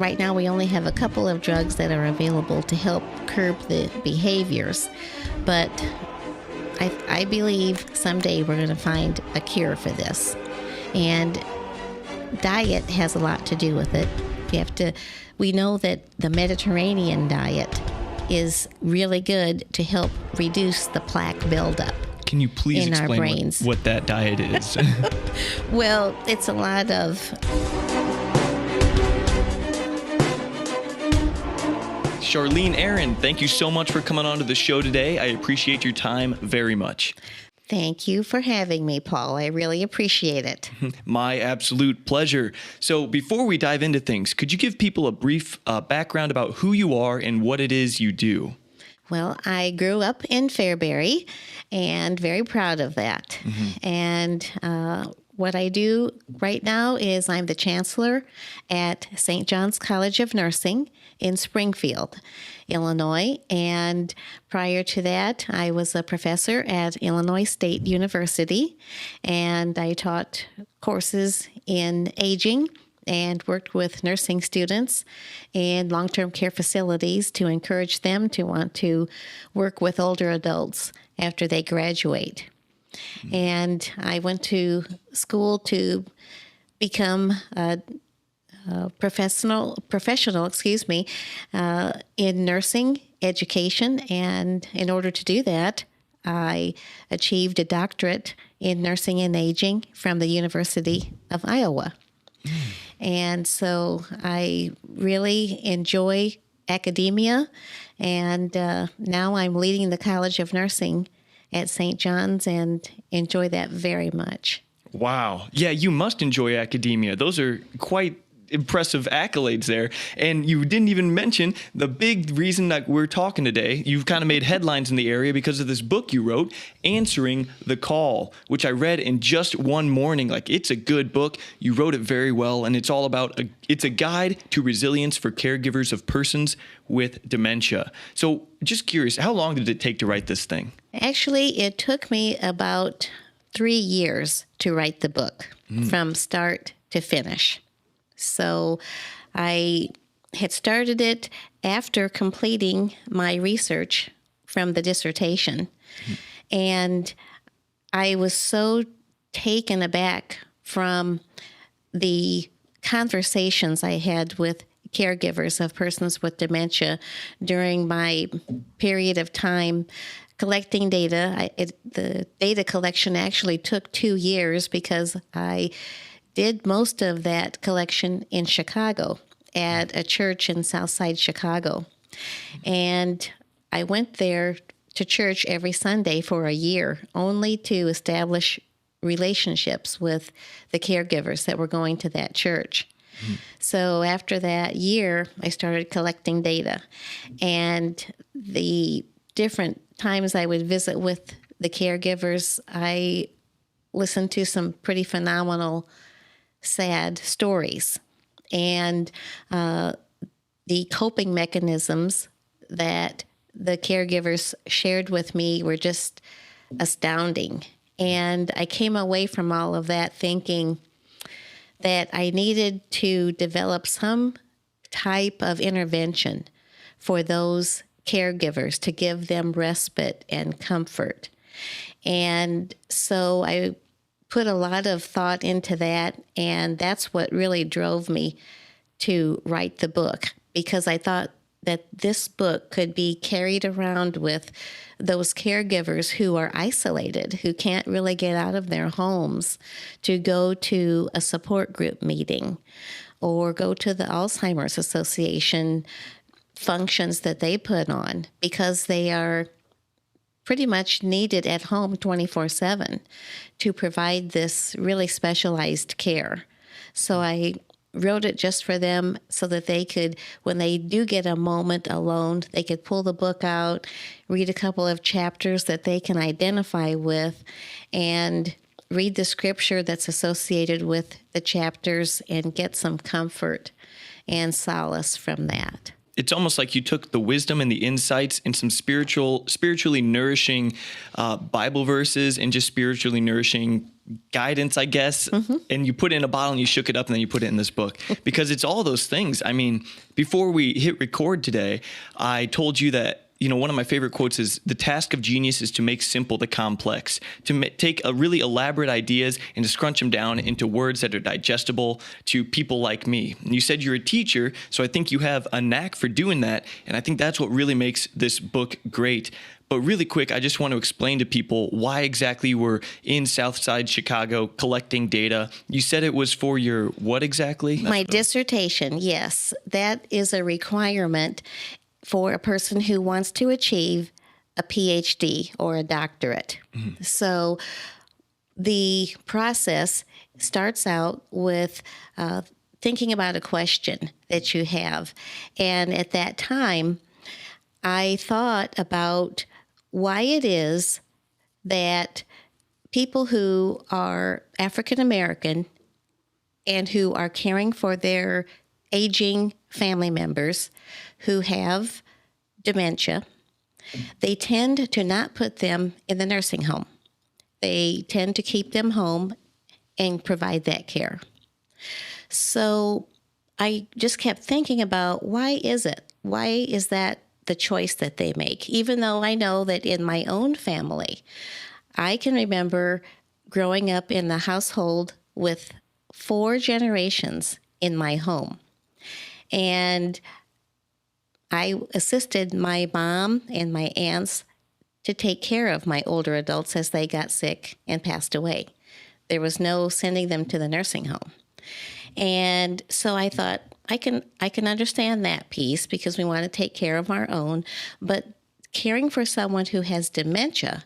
Right now, we only have a couple of drugs that are available to help curb the behaviors, but I believe someday we're going to find a cure for this. And diet has a lot to do with it. We know that the Mediterranean diet is really good to help reduce the plaque buildup. Can you please in our explain brains. what that diet is? Well, it's a lot of Charlene, Aaron, thank you so much for coming on to the show today. I appreciate your time very much. Thank you for having me, Paul. I really appreciate it. My absolute pleasure. So before we dive into things, could you give people a brief background about who you are and what it is you do? Well, I grew up in Fairbury and very proud of that. And what I do right now is I'm the chancellor at St. John's College of Nursing in Springfield, Illinois. And prior to that, I was a professor at Illinois State University, and I taught courses in aging and worked with nursing students in long-term care facilities to encourage them to want to work with older adults after they graduate. And I went to school to become a professional, in nursing education. And in order to do that, I achieved a doctorate in nursing and aging from the University of Iowa. And so I really enjoy academia, and now I'm leading the College of Nursing at St. John's and enjoy that very much. Wow. Yeah, you must enjoy academia. Those are quite impressive accolades there. And you didn't even mention the big reason that we're talking today. You've kind of made headlines in the area because of this book you wrote, Answering the Call, which I read in just one morning. Like, it's a good book. You wrote it very well. And it's all about, it's a guide to resilience for caregivers of persons with dementia. So just curious, how long did it take to write this thing? Actually, it took me about 3 years to write the book from start to finish. So I had started it after completing my research from the dissertation. And I was so taken aback from the conversations I had with caregivers of persons with dementia during my period of time collecting data. The data collection actually took 2 years because I did most of that collection in Chicago at a church in Southside Chicago. And I went there to church every Sunday for a year, only to establish relationships with the caregivers that were going to that church. So after that year, I started collecting data. And the different times I would visit with the caregivers, I listened to some pretty phenomenal sad stories. And the coping mechanisms that the caregivers shared with me were just astounding. And I came away from all of that thinking that I needed to develop some type of intervention for those caregivers to give them respite and comfort. And so I put a lot of thought into that, and that's what really drove me to write the book, because I thought that this book could be carried around with those caregivers who are isolated, who can't really get out of their homes to go to a support group meeting or go to the Alzheimer's Association functions that they put on, because they are pretty much needed at home 24/7 to provide this really specialized care. So I wrote it just for them so that they could, when they do get a moment alone, they could pull the book out, read a couple of chapters that they can identify with, and read the scripture that's associated with the chapters and get some comfort and solace from that. it's almost like you took the wisdom and the insights and some spiritually nourishing Bible verses and just spiritually nourishing guidance, I guess, and you put it in a bottle and you shook it up and then you put it in this book because it's all those things. I mean, before we hit record today, I told you that, one of my favorite quotes is the task of genius is to make simple the complex, to take a really elaborate ideas and to scrunch them down into words that are digestible to people like me. And you said you're a teacher, so I think you have a knack for doing that. And I think that's what really makes this book great. But really quick, I just want to explain to people why exactly you were in Southside Chicago collecting data. You said it was for your what exactly? My dissertation, yes. That is a requirement for a person who wants to achieve a PhD or a doctorate. So the process starts out with thinking about a question that you have. And at that time, I thought about why it is that people who are African American and who are caring for their aging family members who have dementia, they tend to not put them in the nursing home. They tend to keep them home and provide that care. So I just kept thinking about why is it? Why is that the choice that they make? Even though I know that in my own family, I can remember growing up in the household with 4 generations in my home. And I assisted my mom and my aunts to take care of my older adults as they got sick and passed away. There was no sending them to the nursing home. And so I thought, I can understand that piece because we want to take care of our own, but caring for someone who has dementia,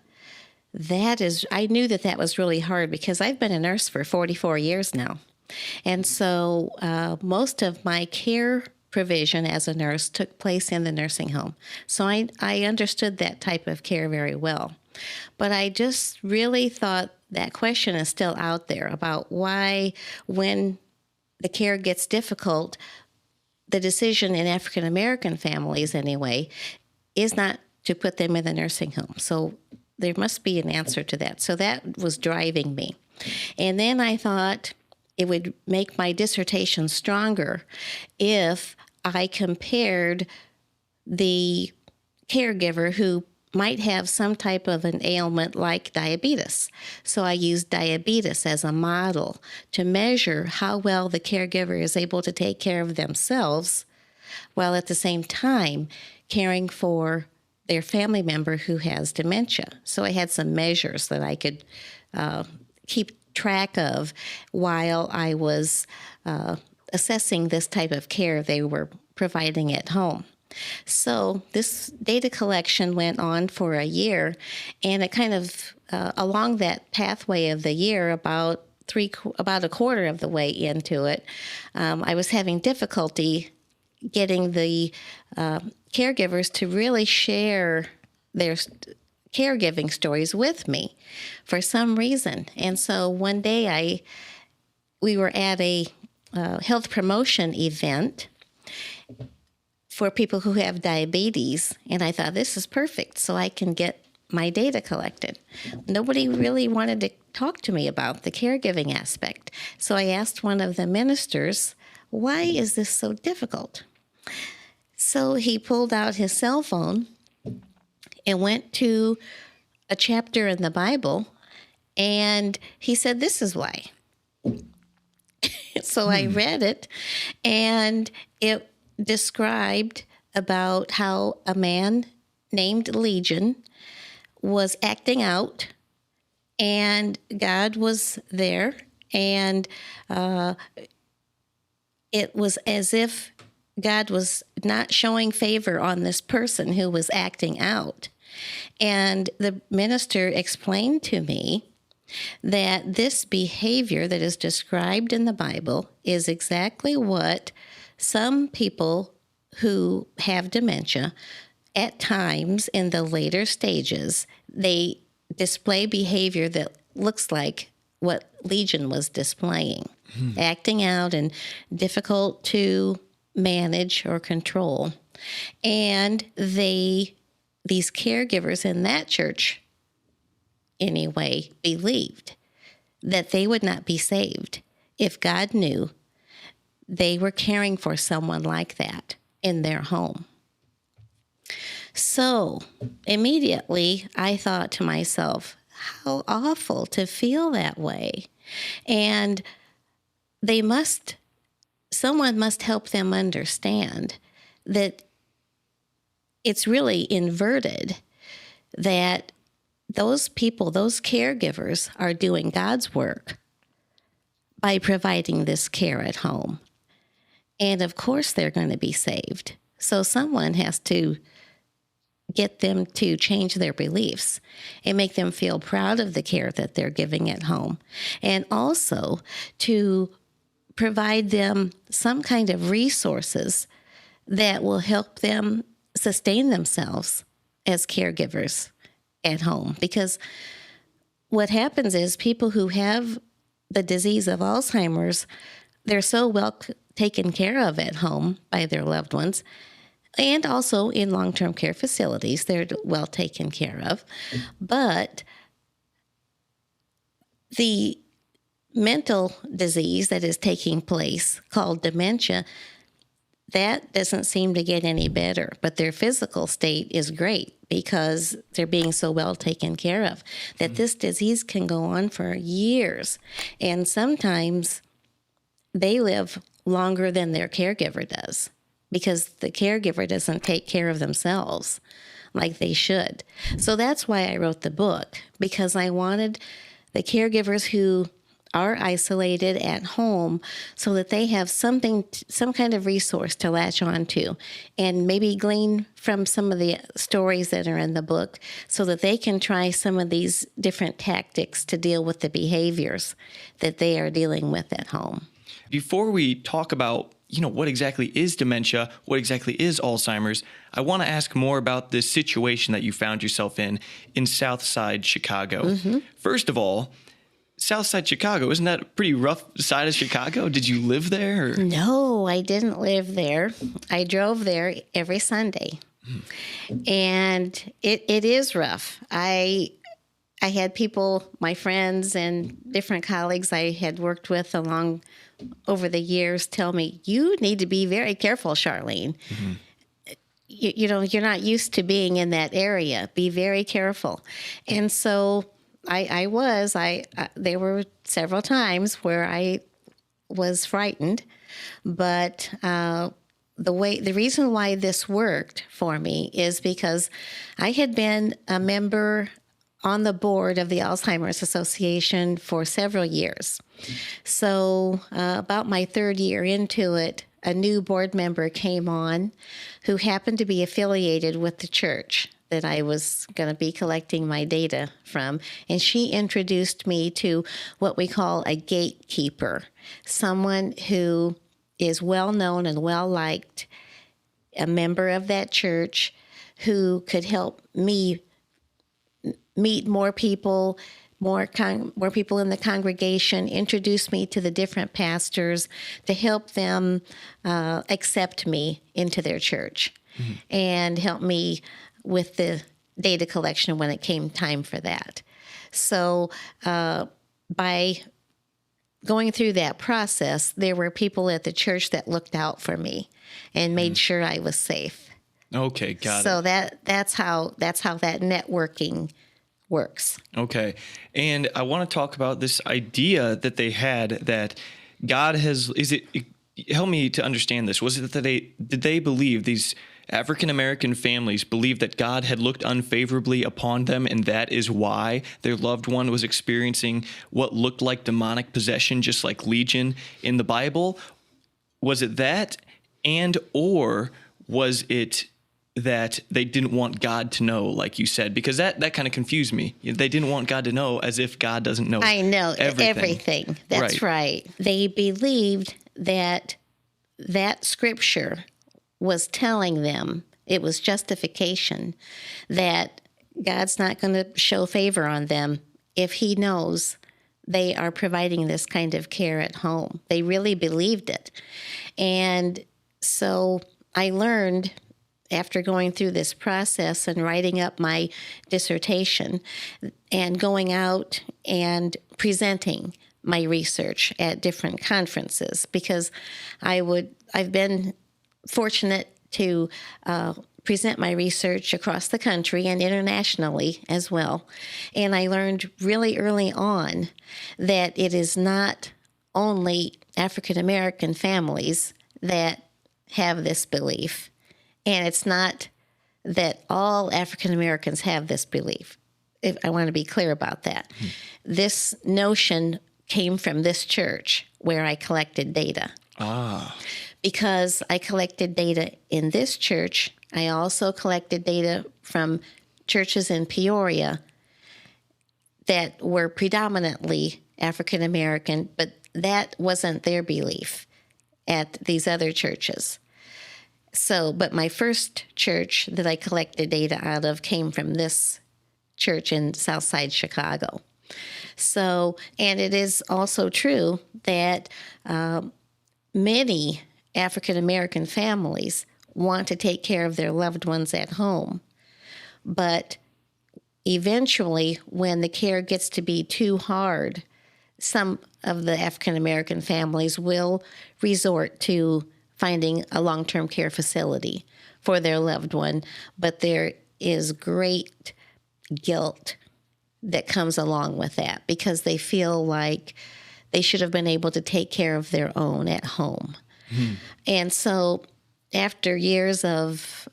I knew that was really hard because I've been a nurse for 44 years now. And so most of my care provision as a nurse took place in the nursing home. So I understood that type of care very well. But I just really thought that question is still out there about why, when the care gets difficult, the decision in African American families anyway is not to put them in the nursing home. So there must be an answer to that. So that was driving me. And then I thought it would make my dissertation stronger if I compared the caregiver who might have some type of an ailment like diabetes. So I used diabetes as a model to measure how well the caregiver is able to take care of themselves while at the same time caring for their family member who has dementia. So I had some measures that I could keep track of while I was assessing this type of care they were providing at home. So this data collection went on for a year, and it kind of, along that pathway of the year, about a quarter of the way into it, I was having difficulty getting the caregivers to really share their caregiving stories with me for some reason. And so one day we were at a health promotion event for people who have diabetes, and I thought, this is perfect, so I can get my data collected. Nobody really wanted to talk to me about the caregiving aspect. So I asked one of the ministers, why is this so difficult? So he pulled out his cell phone and went to a chapter in the Bible, and he said, this is why. So I read it, and it described about how a man named Legion was acting out, and God was there, and it was as if God was not showing favor on this person who was acting out. And the minister explained to me that this behavior that is described in the Bible is exactly what some people who have dementia, at times in the later stages, they display behavior that looks like what Legion was displaying, acting out and difficult to manage or control. And these caregivers in that church, anyway, believed that they would not be saved if God knew they were caring for someone like that in their home. So immediately I thought to myself, how awful to feel that way. And someone must help them understand that it's really inverted, that those people, those caregivers, are doing God's work by providing this care at home. And of course they're going to be saved. So someone has to get them to change their beliefs and make them feel proud of the care that they're giving at home. And also to provide them some kind of resources that will help them sustain themselves as caregivers at home. Because what happens is people who have the disease of Alzheimer's, they're so well taken care of at home by their loved ones, and also in long-term care facilities, they're well taken care of. But the mental disease that is taking place, called dementia, that doesn't seem to get any better. But their physical state is great because they're being so well taken care of, that this disease can go on for years. And sometimes they live longer than their caregiver does, because the caregiver doesn't take care of themselves like they should. So that's why I wrote the book, because I wanted the caregivers who are isolated at home so that they have some kind of resource to latch on to, and maybe glean from some of the stories that are in the book so that they can try some of these different tactics to deal with the behaviors that they are dealing with at home. Before we talk about what exactly is dementia, what exactly is Alzheimer's, I want to ask more about this situation that you found yourself in Southside Chicago. Mm-hmm. First of all, Southside Chicago, isn't that a pretty rough side of Chicago? Did you live there? Or? No, I didn't live there. I drove there every Sunday. And it is rough. I had people, my friends and different colleagues I had worked with over the years, tell me, you need to be very careful, Charlene. Mm-hmm. You're not used to being in that area. Be very careful. And so I was. There were several times where I was frightened, but the reason why this worked for me is because I had been a member on the board of the Alzheimer's Association for several years. So about my third year into it, a new board member came on who happened to be affiliated with the church that I was going to be collecting my data from. And she introduced me to what we call a gatekeeper, someone who is well known and well liked, a member of that church who could help me meet more people, more people in the congregation, introduce me to the different pastors to help them accept me into their church, mm-hmm. and help me with the data collection when it came time for that. So by going through that process, there were people at the church that looked out for me and made sure I was safe. Okay, got it. So that's how that networking works. Okay. And I want to talk about this idea that they had that God help me to understand this. Was it that did they believe, these African-American families believed, that God had looked unfavorably upon them, and that is why their loved one was experiencing what looked like demonic possession, just like Legion in the Bible? Was it that, or was it that they didn't want God to know, like you said? Because that kind of confused me. They didn't want God to know, as if God doesn't know. I know everything. That's right. They believed that scripture was telling them, it was justification, that God's not going to show favor on them if he knows they are providing this kind of care at home. They really believed it. And so I learned after going through this process and writing up my dissertation and going out and presenting my research at different conferences, because I've been fortunate to present my research across the country and internationally as well. And I learned really early on that it is not only African American families that have this belief. And it's not that all African Americans have this belief. I want to be clear about that. This notion came from this church where I collected data. Because I collected data in this church, I also collected data from churches in Peoria that were predominantly African American, but that wasn't their belief at these other churches. So, but my first church that I collected data out of came from this church in Southside Chicago. So, and it is also true that many African American families want to take care of their loved ones at home. But eventually, when the care gets to be too hard, some of the African American families will resort to finding a long-term care facility for their loved one. But there is great guilt that comes along with that because they feel like they should have been able to take care of their own at home. And so after years of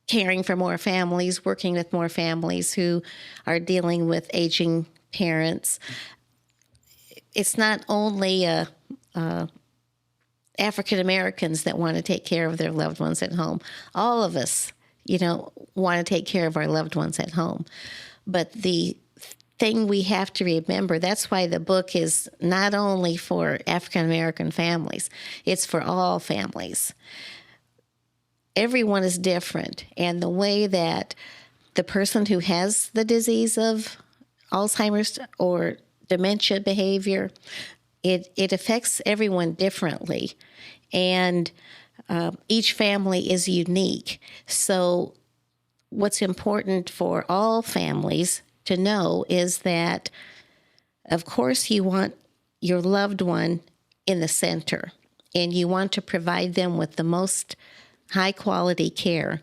caring for more families, working with more families who are dealing with aging parents, it's not only African Americans that want to take care of their loved ones at home. All of us, want to take care of our loved ones at home. But the thing we have to remember, that's why the book is not only for African American families, it's for all families. Everyone is different, and the way that the person who has the disease of Alzheimer's or dementia behavior, it affects everyone differently, and each family is unique. So what's important for all families to know is that, of course, you want your loved one in the center, and you want to provide them with the most high-quality care,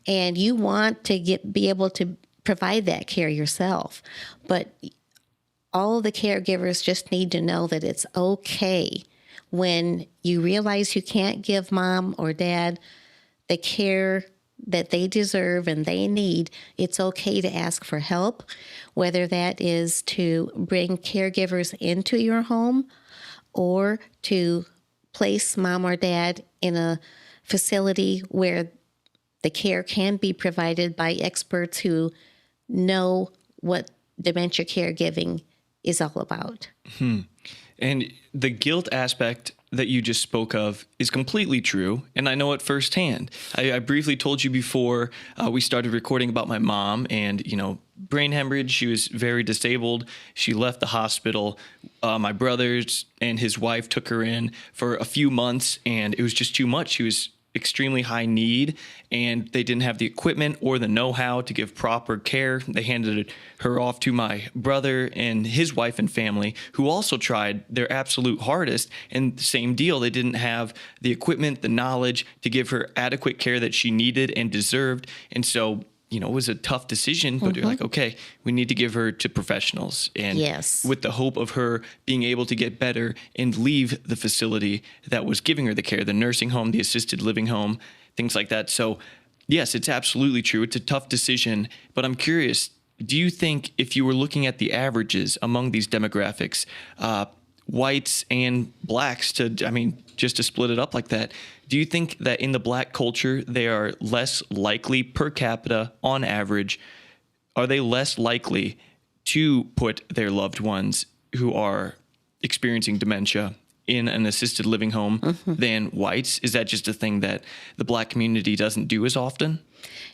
and you want to be able to provide that care yourself. But all the caregivers just need to know that it's okay when you realize you can't give mom or dad the care that they deserve and they need. It's okay to ask for help, whether that is to bring caregivers into your home or to place mom or dad in a facility where the care can be provided by experts who know what dementia caregiving is all about. And the guilt aspect that you just spoke of is completely true, and I know it firsthand. I briefly told you before we started recording about my mom and, brain hemorrhage. She was very disabled. She left the hospital. My brothers and his wife took her in for a few months, and it was just too much. She was extremely high need, and they didn't have the equipment or the know-how to give proper care. They handed her off to my brother and his wife and family, who also tried their absolute hardest, and same deal. They didn't have the equipment, the knowledge to give her adequate care that she needed and deserved. And so, it was a tough decision, but you're like, okay, we need to give her to professionals. And with the hope of her being able to get better and leave the facility that was giving her the care, the nursing home, the assisted living home, things like that. So yes, it's absolutely true. It's a tough decision, but I'm curious, do you think if you were looking at the averages among these demographics, whites and blacks, just to split it up like that, do you think that in the black culture, they are less likely per capita on average? Are they less likely to put their loved ones who are experiencing dementia in an assisted living home than whites? Is that just a thing that the black community doesn't do as often?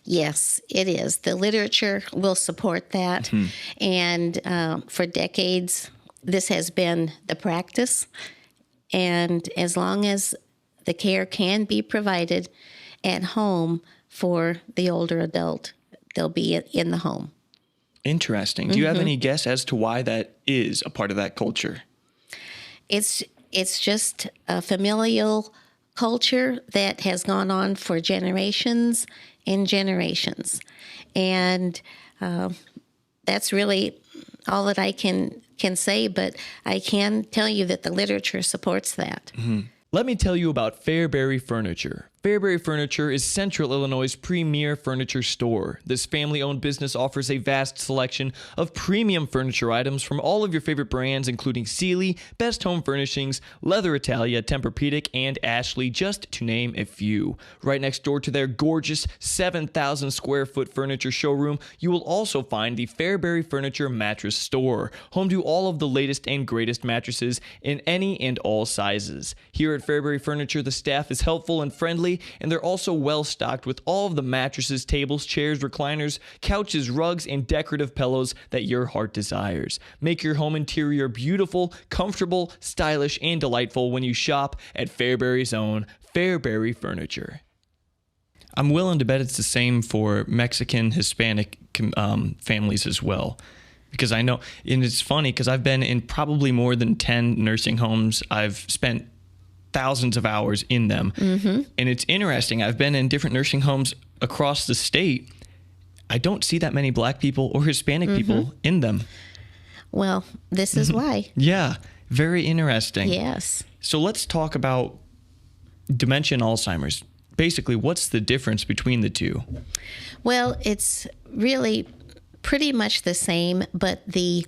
Yes, it is. The literature will support that. And for decades, this has been the practice. And as long as the care can be provided at home for the older adult. They'll be in the home. Interesting. Do you have any guess as to why that is a part of that culture? It's just a familial culture that has gone on for generations and generations. And that's really all that I can say, but I can tell you that the literature supports that. Let me tell you about Fairbury Furniture. Fairbury Furniture is Central Illinois' premier furniture store. This family-owned business offers a vast selection of premium furniture items from all of your favorite brands, including Sealy, Best Home Furnishings, Leather Italia, Tempur-Pedic, and Ashley, just to name a few. Right next door to their gorgeous 7,000 square foot furniture showroom, you will also find the Fairbury Furniture Mattress Store, home to all of the latest and greatest mattresses in any and all sizes. Here at Fairbury Furniture, the staff is helpful and friendly, and they're also well stocked with all of the mattresses, tables, chairs, recliners, couches, rugs, and decorative pillows that your heart desires. Make your home interior beautiful, comfortable, stylish, and delightful when you shop at Fairbury's own Fairbury Furniture. I'm willing to bet it's the same for Mexican, Hispanic families as well. Because I know, and it's funny because I've been in probably more than 10 nursing homes. I've spent thousands of hours in them. And it's interesting. I've been in different nursing homes across the state. I don't see that many Black people or Hispanic people in them. Well, this is why. Yeah, very interesting. Yes. So let's talk about dementia and Alzheimer's. Basically, what's the difference between the two? Well, it's really pretty much the same, but the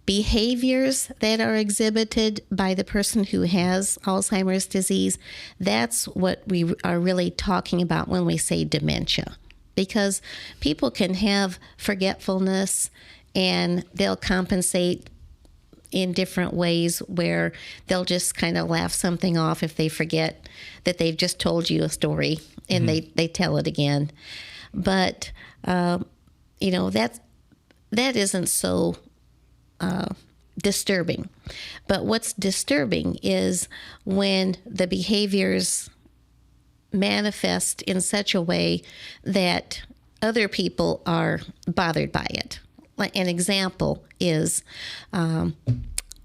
behaviors that are exhibited by the person who has Alzheimer's disease, that's what we are really talking about when we say dementia. Because people can have forgetfulness and they'll compensate in different ways where they'll just kind of laugh something off if they forget that they've just told you a story and they tell it again. But, that isn't so disturbing. But what's disturbing is when the behaviors manifest in such a way that other people are bothered by it. Like an example is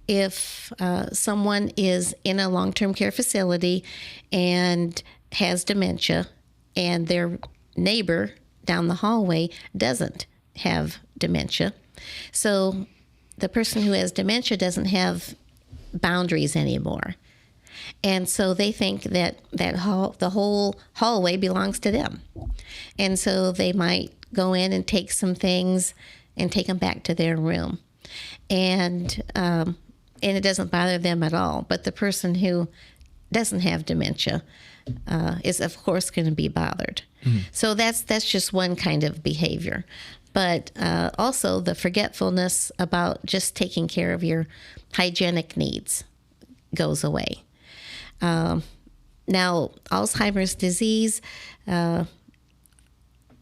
if someone is in a long-term care facility and has dementia and their neighbor down the hallway doesn't have dementia. So the person who has dementia doesn't have boundaries anymore. And so they think that the whole hallway belongs to them. And so they might go in and take some things and take them back to their room. And it doesn't bother them at all. But the person who doesn't have dementia is, of course, going to be bothered. So that's just one kind of behavior. But also the forgetfulness about just taking care of your hygienic needs goes away. Now, Alzheimer's disease, the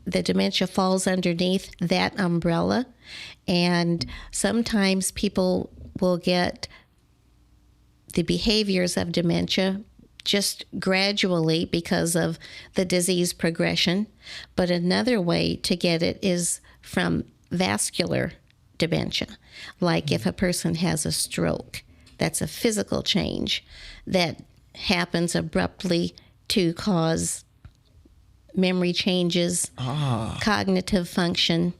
dementia falls underneath that umbrella. And sometimes people will get the behaviors of dementia just gradually because of the disease progression. But another way to get it is from vascular dementia. Like if a person has a stroke, that's a physical change that happens abruptly to cause memory changes, cognitive function.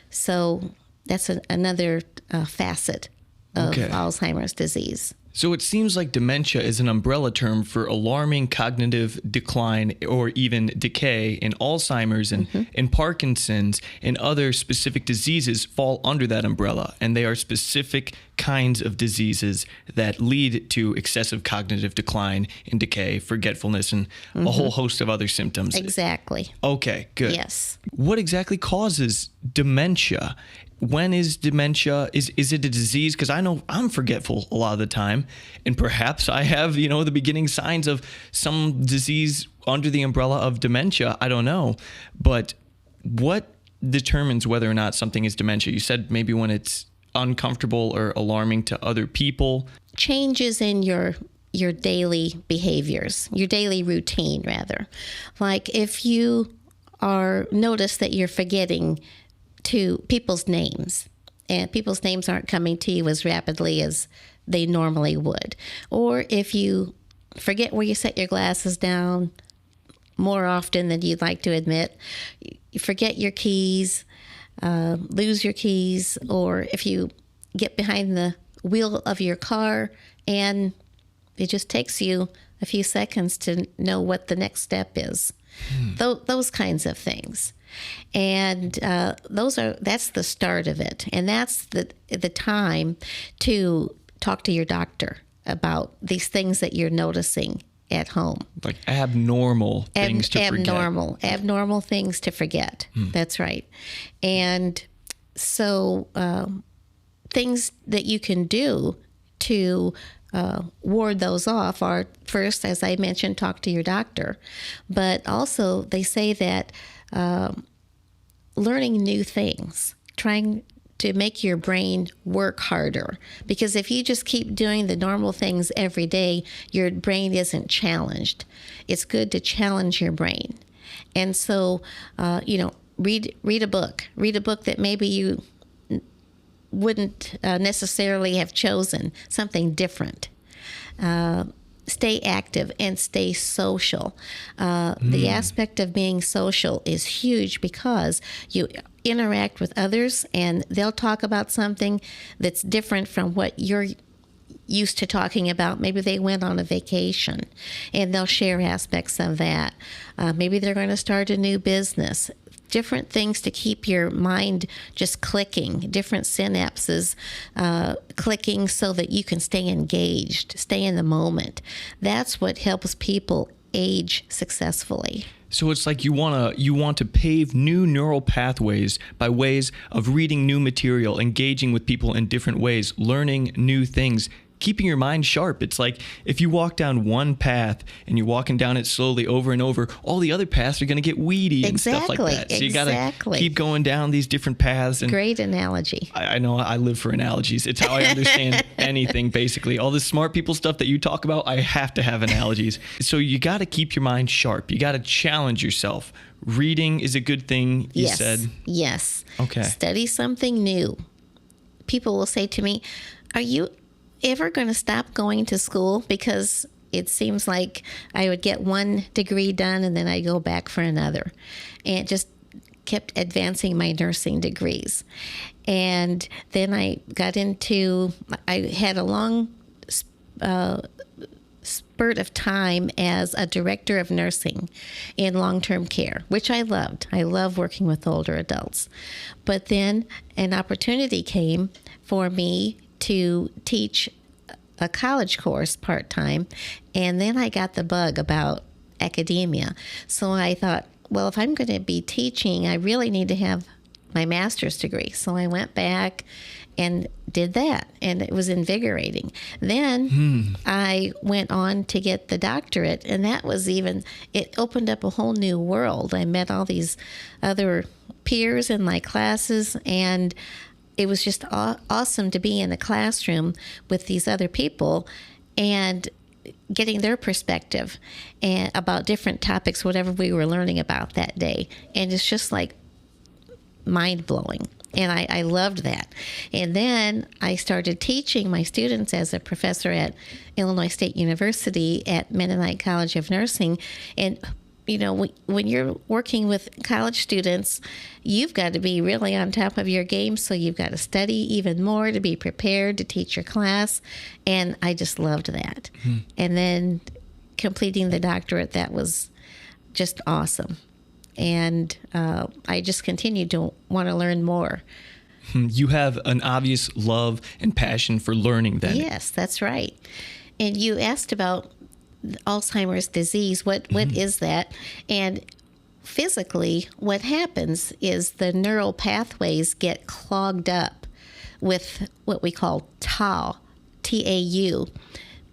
So that's another facet of Alzheimer's disease. So it seems like dementia is an umbrella term for alarming cognitive decline or even decay, and Alzheimer's and Parkinson's and other specific diseases fall under that umbrella, and they are specific kinds of diseases that lead to excessive cognitive decline and decay, forgetfulness, and a whole host of other symptoms. Exactly. Okay, good. Yes. What exactly causes dementia? When is dementia? Is it a disease? Because I know I'm forgetful a lot of the time, and perhaps I have, the beginning signs of some disease under the umbrella of dementia. I don't know. But what determines whether or not something is dementia? You said maybe when it's uncomfortable or alarming to other people. Changes in your your daily behaviors, your daily routine, rather. Like if you notice that you're forgetting to people's names, and people's names aren't coming to you as rapidly as they normally would. Or if you forget where you set your glasses down more often than you'd like to admit, you forget your keys, lose your keys, or if you get behind the wheel of your car and it just takes you a few seconds to know what the next step is. Those kinds of things. And that's the start of it. And that's the time to talk to your doctor about these things that you're noticing at home. Like abnormal things to forget. Abnormal things to forget. That's right. And so things that you can do to ward those off are, first, as I mentioned, talk to your doctor. But also they say that learning new things, trying to make your brain work harder. Because if you just keep doing the normal things every day, your brain isn't challenged. It's good to challenge your brain. And so, read a book. Read a book that maybe you wouldn't necessarily have chosen, something different. Stay active and stay social. The aspect of being social is huge because you interact with others and they'll talk about something that's different from what you're used to talking about. Maybe they went on a vacation and they'll share aspects of that. Maybe they're going to start a new business. Different things to keep your mind just clicking, different synapses clicking so that you can stay engaged, stay in the moment. That's what helps people age successfully. So it's like you want to pave new neural pathways by ways of reading new material, engaging with people in different ways, learning new things, keeping your mind sharp. It's like if you walk down one path and you're walking down it slowly over and over, all the other paths are going to get weedy and stuff like that. So you got to keep going down these different paths. And great analogy. I know I live for analogies. It's how I understand anything, basically. All this smart people stuff that you talk about, I have to have analogies. So you got to keep your mind sharp. You got to challenge yourself. Reading is a good thing, you said? Yes. Okay. Study something new. People will say to me, are you ever going to stop going to school? Because it seems like I would get one degree done and then I go back for another. And it just kept advancing my nursing degrees. And then I had a long spurt of time as a director of nursing in long-term care, which I loved. I love working with older adults. But then an opportunity came for me to teach a college course part-time, and then I got the bug about academia. So I thought, well, if I'm going to be teaching, I really need to have my master's degree. So I went back and did that, and it was invigorating. Then I went on to get the doctorate, and that was it opened up a whole new world. I met all these other peers in my classes, and it was just awesome to be in a classroom with these other people and getting their perspective and about different topics, whatever we were learning about that day. And it's just like mind-blowing. And I loved that. And then I started teaching my students as a professor at Illinois State University at Mennonite College of Nursing. And when you're working with college students, you've got to be really on top of your game. So you've got to study even more to be prepared to teach your class. And I just loved that. And then completing the doctorate, that was just awesome. And I just continued to want to learn more. You have an obvious love and passion for learning then. Yes, that's right. And you asked about Alzheimer's disease. What is that? And physically, what happens is the neural pathways get clogged up with what we call tau, T-A-U,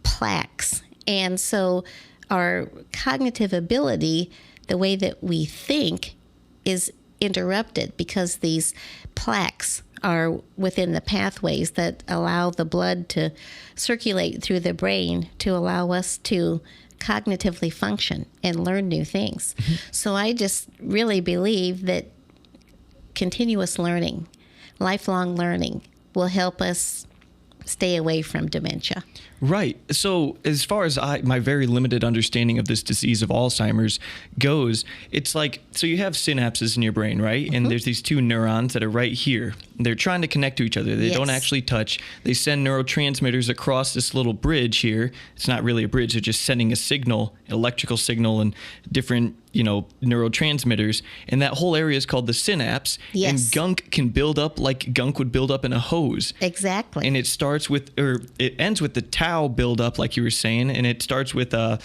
plaques. And so our cognitive ability, the way that we think, is interrupted because these plaques are within the pathways that allow the blood to circulate through the brain to allow us to cognitively function and learn new things. So I just really believe that continuous learning, lifelong learning, will help us stay away from dementia. Right. So as far as my very limited understanding of this disease of Alzheimer's goes, it's like, so you have synapses in your brain, right? And there's these two neurons that are right here. They're trying to connect to each other. They don't actually touch. They send neurotransmitters across this little bridge here. It's not really a bridge. They're just sending a signal, electrical signal, and different, neurotransmitters. And that whole area is called the synapse. Yes. And gunk can build up like gunk would build up in a hose. Exactly. And it starts with, or it ends with the tau buildup, like you were saying, and it starts with not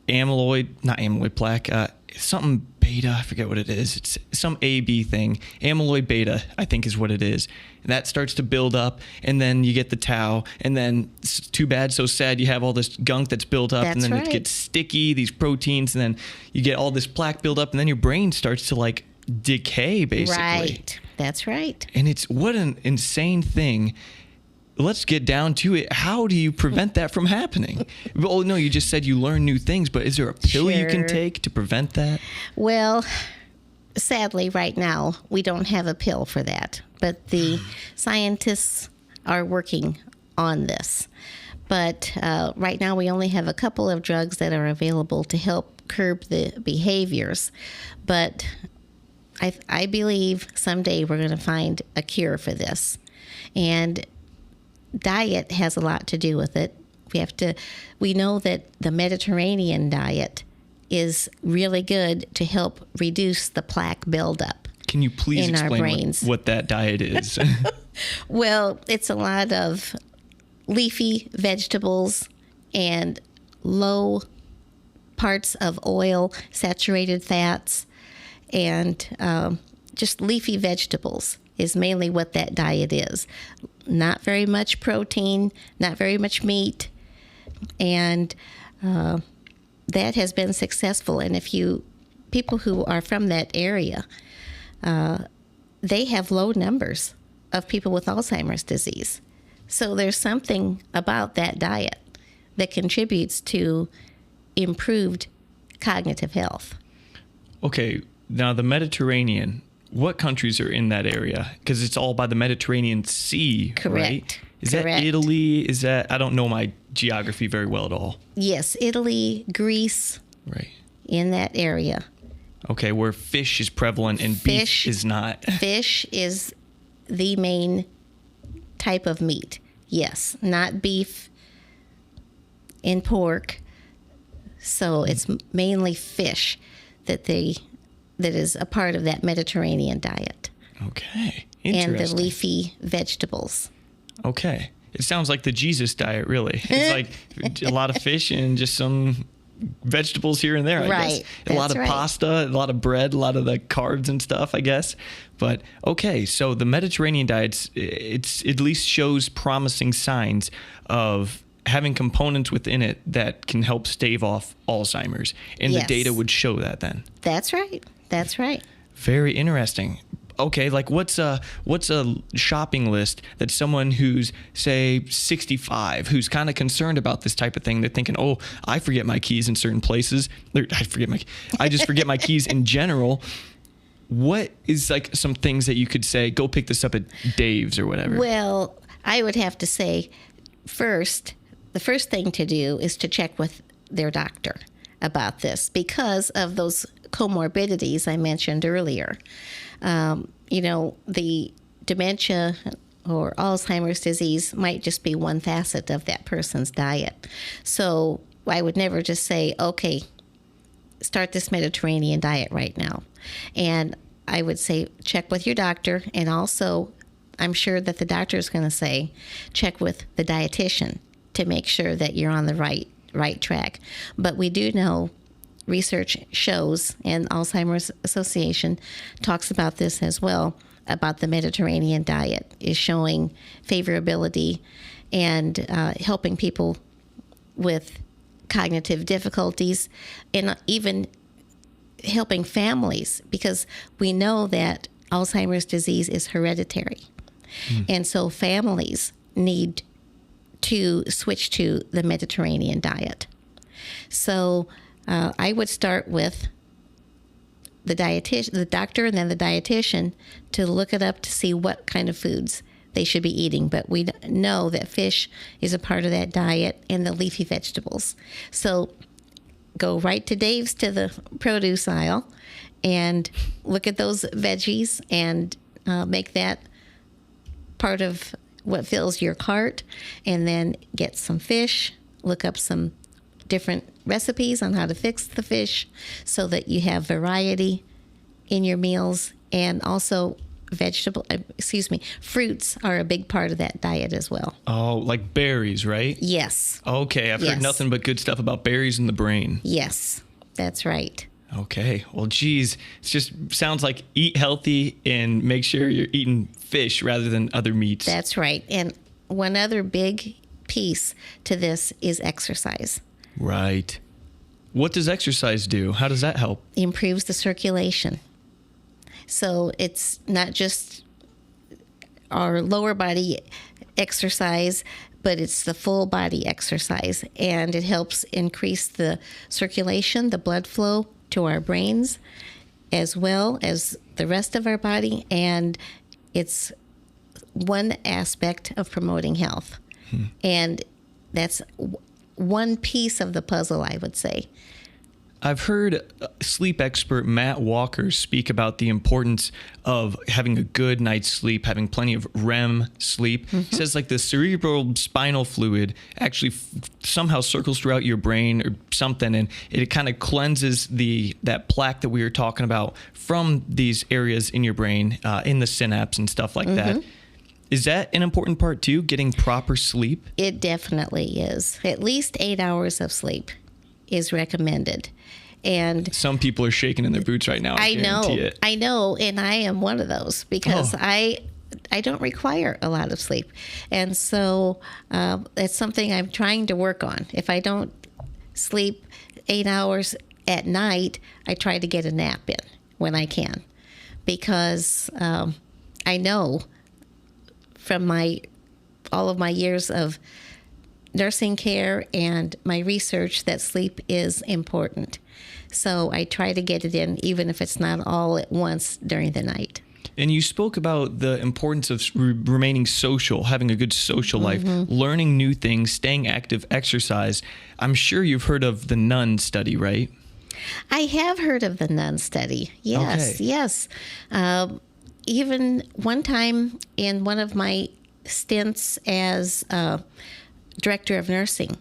amyloid plaque, something beta, I forget what it is. It's some AB thing. Amyloid beta, I think is what it is. And that starts to build up, and then you get the tau, and then it's too bad, so sad, you have all this gunk that's built up, and then it gets sticky, these proteins, and then you get all this plaque build up, and then your brain starts to like decay, basically. Right. That's right. And it's what an insane thing. Let's get down to it. How do you prevent that from happening? Oh, no, you just said you learn new things, but is there a pill you can take to prevent that? Well, sadly, right now, we don't have a pill for that. But the scientists are working on this. But right now, we only have a couple of drugs that are available to help curb the behaviors. We I believe someday we're going to find a cure for this. And diet has a lot to do with it. We know that the Mediterranean diet is really good to help reduce the plaque buildup. Can you please explain what that diet is? Well, it's a lot of leafy vegetables and low parts of oil, saturated fats, and just leafy vegetables is mainly what that diet is. Not very much protein, not very much meat, and that has been successful. And people who are from that area, they have low numbers of people with Alzheimer's disease. So there's something about that diet that contributes to improved cognitive health. Okay, now the Mediterranean, what countries are in that area? Because it's all by the Mediterranean Sea, Correct. Right? Is that Italy? I don't know my geography very well at all. Yes, Italy, Greece, right, in that area. Okay, where fish is prevalent and beef is not. Fish is the main type of meat. Yes, not beef and pork. So it's mainly fish that is a part of that Mediterranean diet. Okay, interesting. And the leafy vegetables. Okay. It sounds like the Jesus diet, really. It's like a lot of fish and just some vegetables here and there, I guess. A lot of pasta, a lot of bread, a lot of the carbs and stuff, I guess. But, okay, so the Mediterranean diet, it at least shows promising signs of having components within it that can help stave off Alzheimer's. And the data would show that then. That's right. That's right. Very interesting. Okay, like what's a shopping list that someone who's, say, 65, who's kind of concerned about this type of thing, they're thinking, oh, I forget my keys in certain places. I just forget my keys in general. What is like some things that you could say, go pick this up at Dave's or whatever? Well, I would have to say the first thing to do is to check with their doctor about this because of those comorbidities I mentioned earlier. The dementia or Alzheimer's disease might just be one facet of that person's diet. So I would never just say, okay, start this Mediterranean diet right now. And I would say, check with your doctor. And also, I'm sure that the doctor is going to say, check with the dietitian to make sure that you're on the right track. But we do know research shows, and Alzheimer's Association talks about this as well, about the Mediterranean diet is showing favorability and helping people with cognitive difficulties and even helping families, because we know that Alzheimer's disease is hereditary. And so families need to switch to the Mediterranean diet. So I would start with the doctor, and then the dietitian, to look it up to see what kind of foods they should be eating. But we know that fish is a part of that diet, and the leafy vegetables. So go right to Dave's, to the produce aisle, and look at those veggies, and make that part of what fills your cart. And then get some fish, look up some different recipes on how to fix the fish so that you have variety in your meals. And also fruits are a big part of that diet as well. Oh, like berries, right? Yes. Okay, I've heard nothing but good stuff about berries in the brain. Yes, that's right. Okay, well, geez, it just sounds like eat healthy and make sure you're eating fish rather than other meats. That's right. And one other big piece to this is exercise. Right. What does exercise do? How does that help? It improves the circulation. So it's not just our lower body exercise, but it's the full body exercise. And it helps increase the circulation, the blood flow to our brains, as well as the rest of our body. And it's one aspect of promoting health. And that's one piece of the puzzle, I would say. I've heard sleep expert Matt Walker speak about the importance of having a good night's sleep, having plenty of REM sleep. He says like the cerebral spinal fluid actually somehow circles throughout your brain or something, and it kind of cleanses that plaque that we were talking about from these areas in your brain, in the synapse and stuff like that. Is that an important part too, getting proper sleep? It definitely is. At least 8 hours of sleep is recommended. And some people are shaking in their boots right now. I know, and I am one of those, because I don't require a lot of sleep. And so it's something I'm trying to work on. If I don't sleep 8 hours at night, I try to get a nap in when I can, because I know from all of my years of nursing care and my research that sleep is important. So I try to get it in, even if it's not all at once during the night. And you spoke about the importance of remaining social, having a good social life, learning new things, staying active, exercise. I'm sure you've heard of the Nun study, right? I have heard of the Nun study. Yes, okay. Yes. Even one time in one of my stints as director of nursing,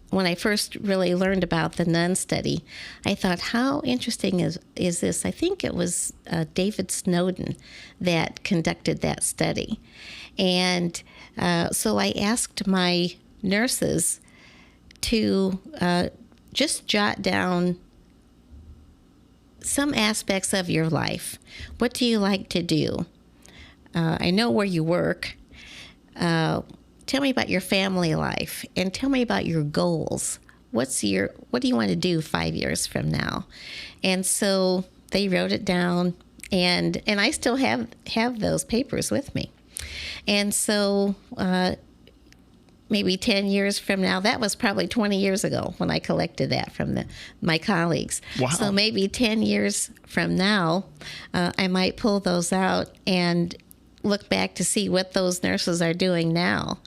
when I first really learned about the Nun study, I thought, how interesting is this? I think it was David Snowden that conducted that study. And so I asked my nurses to just jot down some aspects of your life. What do you like to do? I know where you work. Tell me about your family life, and tell me about your goals. What do you want to do 5 years from now? And so they wrote it down, and I still have those papers with me. And so maybe 10 years from now, that was probably 20 years ago when I collected that from my colleagues. Wow. So maybe 10 years from now, I might pull those out and look back to see what those nurses are doing now.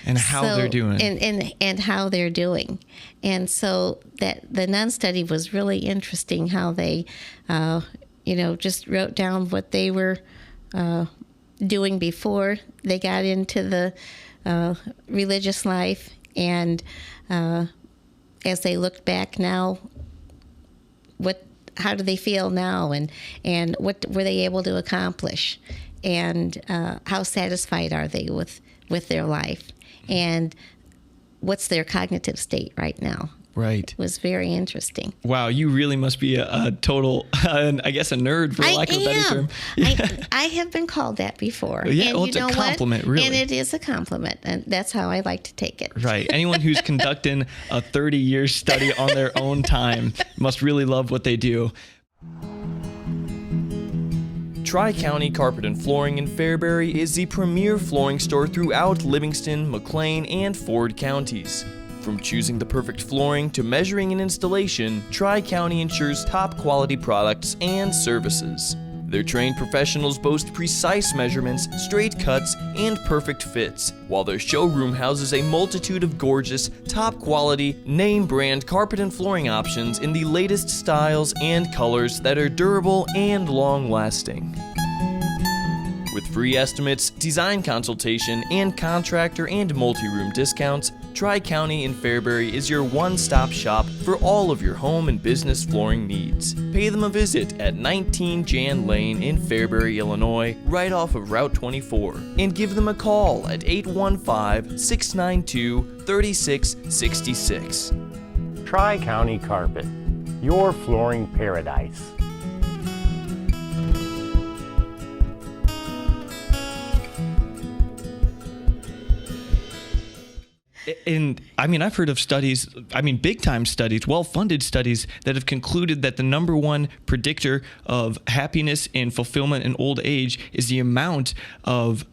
And how they're doing. And how they're doing. And so that the Nun study was really interesting, how they, just wrote down what they were doing before they got into the religious life. And as they looked back now, how do they feel now? And what were they able to accomplish? And how satisfied are they with their life, and what's their cognitive state right now? Right. It was very interesting. Wow, you really must be a total, I guess, a nerd, for lack of a better term. I have been called that before. Yeah, and it's a compliment, really. And it is a compliment, and that's how I like to take it. Right. Anyone who's conducting a 30-year study on their own time must really love what they do. Tri-County Carpet and Flooring in Fairbury is the premier flooring store throughout Livingston, McLean, and Ford counties. From choosing the perfect flooring to measuring and installation, Tri-County ensures top quality products and services. Their trained professionals boast precise measurements, straight cuts, and perfect fits, while their showroom houses a multitude of gorgeous, top-quality, name-brand carpet and flooring options in the latest styles and colors that are durable and long-lasting. With free estimates, design consultation, and contractor and multi-room discounts, Tri-County in Fairbury is your one-stop shop for all of your home and business flooring needs. Pay them a visit at 19 Jan Lane in Fairbury, Illinois, right off of Route 24, and give them a call at 815-692-3666. Tri-County Carpet, your flooring paradise. And I mean, I've heard of studies, big time studies, well-funded studies that have concluded that the number one predictor of happiness and fulfillment in old age is the amount of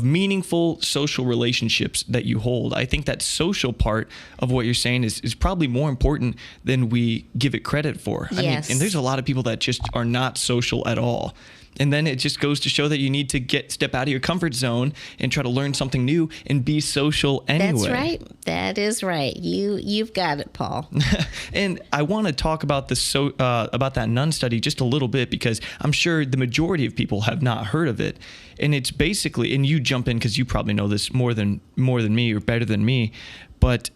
meaningful social relationships that you hold. I think that social part of what you're saying is probably more important than we give it credit for. Yes. And there's a lot of people that just are not social at all. And then it just goes to show that you need to step out of your comfort zone and try to learn something new and be social anyway. That's right. That is right. You've got it, Paul. And I want to talk about about that nun study just a little bit, because I'm sure the majority of people have not heard of it. And it's basically, and you jump in because you probably know this more than me or better than me, but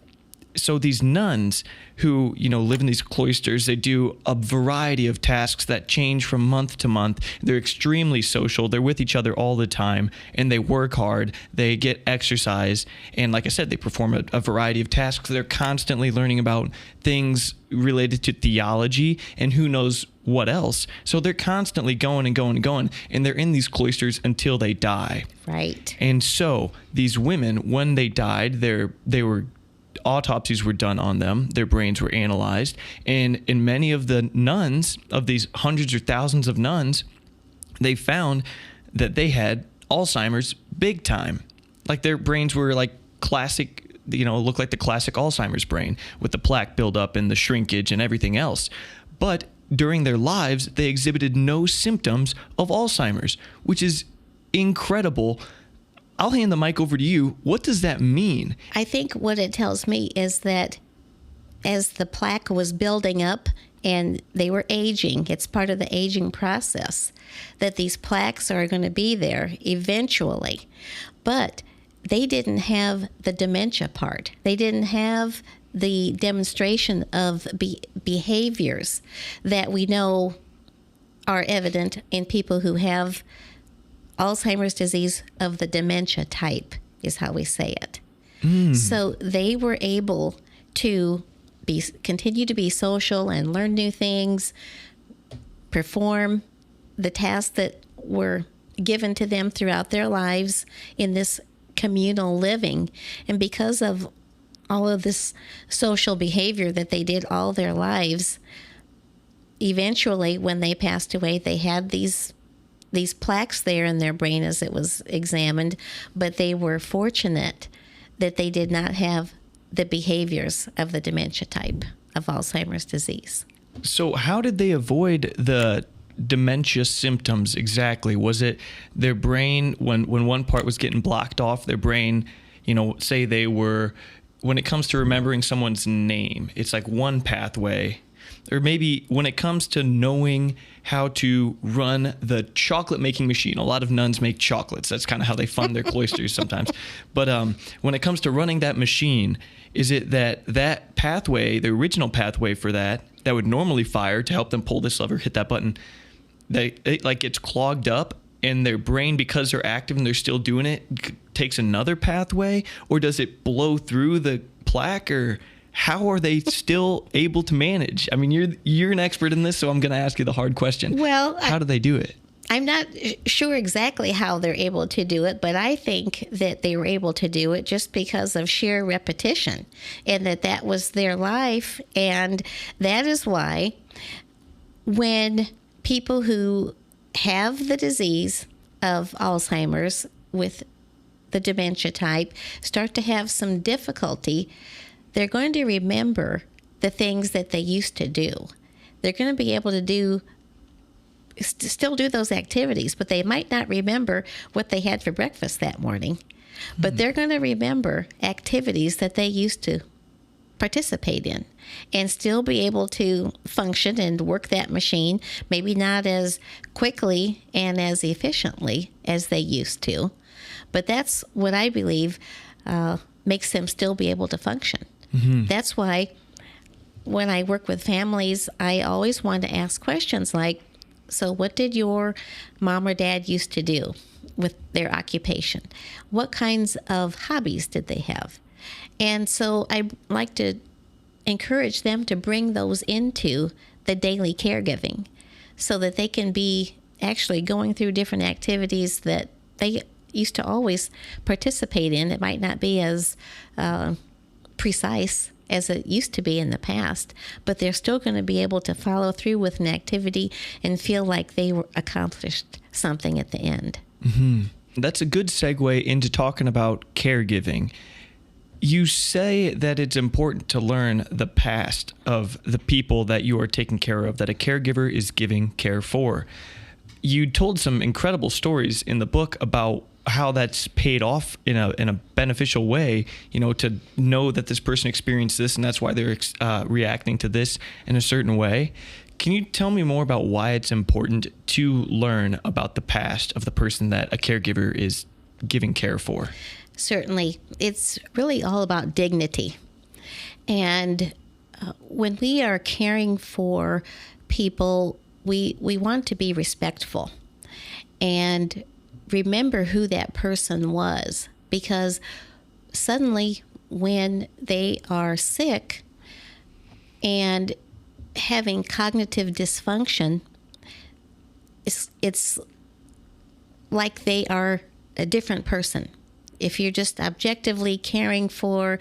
so these nuns who, live in these cloisters, they do a variety of tasks that change from month to month. They're extremely social. They're with each other all the time, and they work hard. They get exercise. And like I said, they perform a variety of tasks. They're constantly learning about things related to theology and who knows what else. So they're constantly going and going and going, and they're in these cloisters until they die. Right. And so these women, when they died, autopsies were done on them, their brains were analyzed, and in many of the nuns, of these hundreds or thousands of nuns, they found that they had Alzheimer's big time. Like their brains were like classic, looked like the classic Alzheimer's brain with the plaque buildup and the shrinkage and everything else. But during their lives, they exhibited no symptoms of Alzheimer's, which is incredible. I'll hand the mic over to you. What does that mean? I think what it tells me is that as the plaque was building up and they were aging, it's part of the aging process, that these plaques are going to be there eventually. But they didn't have the dementia part. They didn't have the demonstration of behaviors that we know are evident in people who have Alzheimer's disease of the dementia type, is how we say it. So they were able to continue to be social and learn new things, perform the tasks that were given to them throughout their lives in this communal living. And because of all of this social behavior that they did all their lives, eventually when they passed away, they had these plaques there in their brain as it was examined, but they were fortunate that they did not have the behaviors of the dementia type of Alzheimer's disease. So how did they avoid the dementia symptoms exactly? Was it their brain, when one part was getting blocked off, their brain, say they were, when it comes to remembering someone's name, it's like one pathway. Or maybe when it comes to knowing how to run the chocolate making machine, a lot of nuns make chocolates. That's kind of how they fund their cloisters sometimes. But when it comes to running that machine, is it that pathway, the original pathway for that would normally fire to help them pull this lever, hit that button, it like gets clogged up, and their brain, because they're active and they're still doing it, takes another pathway? Or does it blow through the plaque? Or how are they still able to manage? I mean, you're an expert in this, so I'm going to ask you the hard question. Well, how do they do it? I'm not sure exactly how they're able to do it, but I think that they were able to do it just because of sheer repetition, and that was their life. And that is why when people who have the disease of Alzheimer's with the dementia type start to have some difficulty, they're going to remember the things that they used to do. They're going to be able to still do those activities, but they might not remember what they had for breakfast that morning. But they're going to remember activities that they used to participate in and still be able to function and work that machine, maybe not as quickly and as efficiently as they used to. But that's what I believe makes them still be able to function. That's why when I work with families, I always want to ask questions like, so what did your mom or dad used to do with their occupation? What kinds of hobbies did they have? And so I like to encourage them to bring those into the daily caregiving so that they can be actually going through different activities that they used to always participate in. It might not be as precise as it used to be in the past, but they're still going to be able to follow through with an activity and feel like they accomplished something at the end. That's a good segue into talking about caregiving. You say that it's important to learn the past of the people that you are taking care of, that a caregiver is giving care for. You told some incredible stories in the book about how that's paid off in a beneficial way, to know that this person experienced this and that's why they're reacting to this in a certain way. Can you tell me more about why it's important to learn about the past of the person that a caregiver is giving care for? Certainly. It's really all about dignity. And when we are caring for people, we want to be respectful and remember who that person was, because suddenly when they are sick and having cognitive dysfunction, it's like they are a different person. If you're just objectively caring for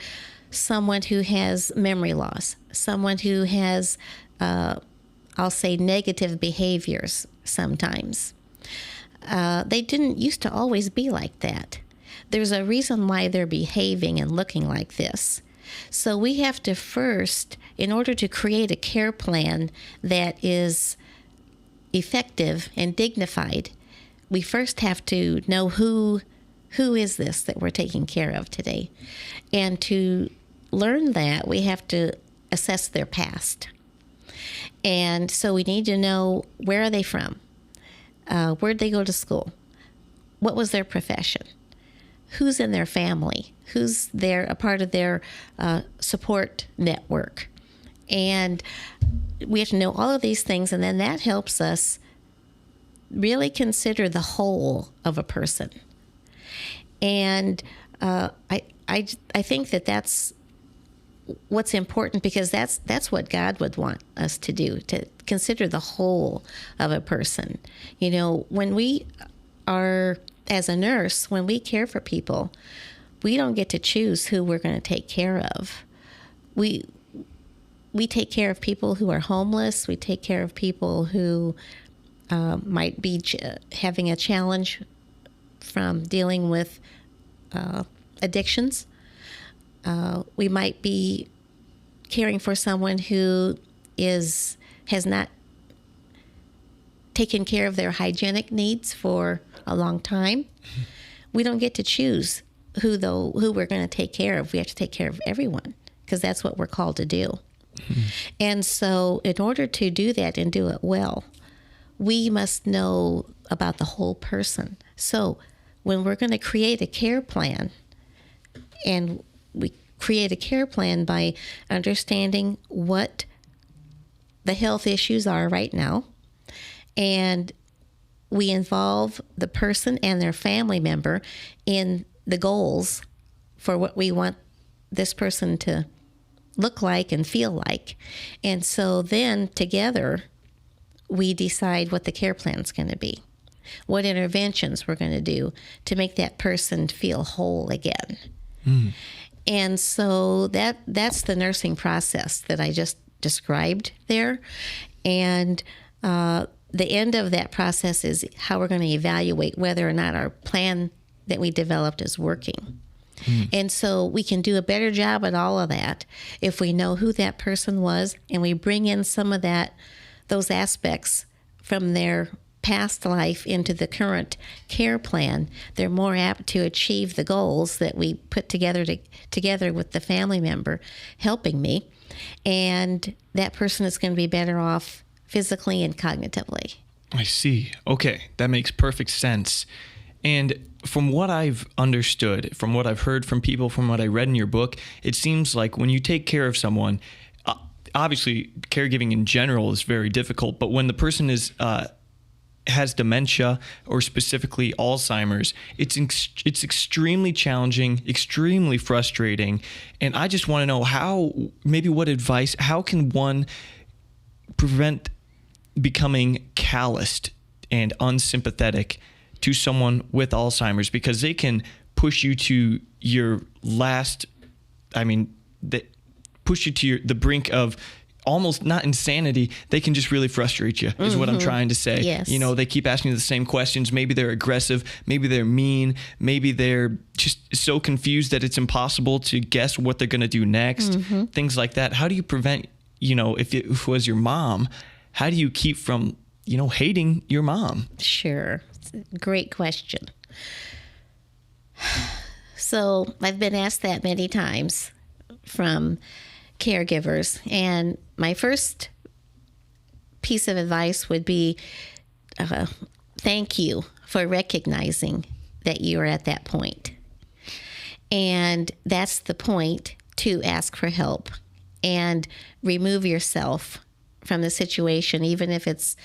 someone who has memory loss, someone who has, I'll say, negative behaviors sometimes, they didn't used to always be like that. There's a reason why they're behaving and looking like this. So we have to first, in order to create a care plan that is effective and dignified, we first have to know who is this that we're taking care of today. And to learn that, we have to assess their past. And so we need to know, where are they from? Where'd they go to school? What was their profession? Who's in their family? Who's a part of their support network? And we have to know all of these things, and then that helps us really consider the whole of a person. And I think that what's important, because that's what God would want us to do, to consider the whole of a person. When we are, as a nurse, when we care for people, we don't get to choose who we're going to take care of. We take care of people who are homeless. We take care of people who might be having a challenge from dealing with addictions. We might be caring for someone who has not taken care of their hygienic needs for a long time. We don't get to choose who we're going to take care of. We have to take care of everyone, because that's what we're called to do. And so in order to do that and do it well, we must know about the whole person. So when we're going to create a care plan, and we create a care plan by understanding what the health issues are right now, and we involve the person and their family member in the goals for what we want this person to look like and feel like. And so then together we decide what the care plan is going to be, what interventions we're going to do to make that person feel whole again. And so that's the nursing process that I just described there. And the end of that process is how we're going to evaluate whether or not our plan that we developed is working. And so we can do a better job at all of that if we know who that person was and we bring in some of those aspects from their past life into the current care plan. They're more apt to achieve the goals that we put together with the family member helping me. And that person is going to be better off physically and cognitively. I see. Okay, that makes perfect sense. And from what I've understood, from what I've heard from people, from what I read in your book, it seems like when you take care of someone, obviously caregiving in general is very difficult, but when the person has dementia or specifically Alzheimer's, it's extremely challenging, extremely frustrating. And I just want to know how can one prevent becoming calloused and unsympathetic to someone with Alzheimer's, because they can push you to your they push you to the brink of almost not insanity. They can just really frustrate you, is what I'm trying to say. Yes. You know, they keep asking you the same questions. Maybe they're aggressive. Maybe they're mean. Maybe they're just so confused that it's impossible to guess what they're going to do next. Things like that. How do you prevent, if it was your mom, how do you keep from, hating your mom? Sure. Great question. So I've been asked that many times from caregivers. And my first piece of advice would be thank you for recognizing that you are at that point. And that's the point, to ask for help and remove yourself from the situation, even if it's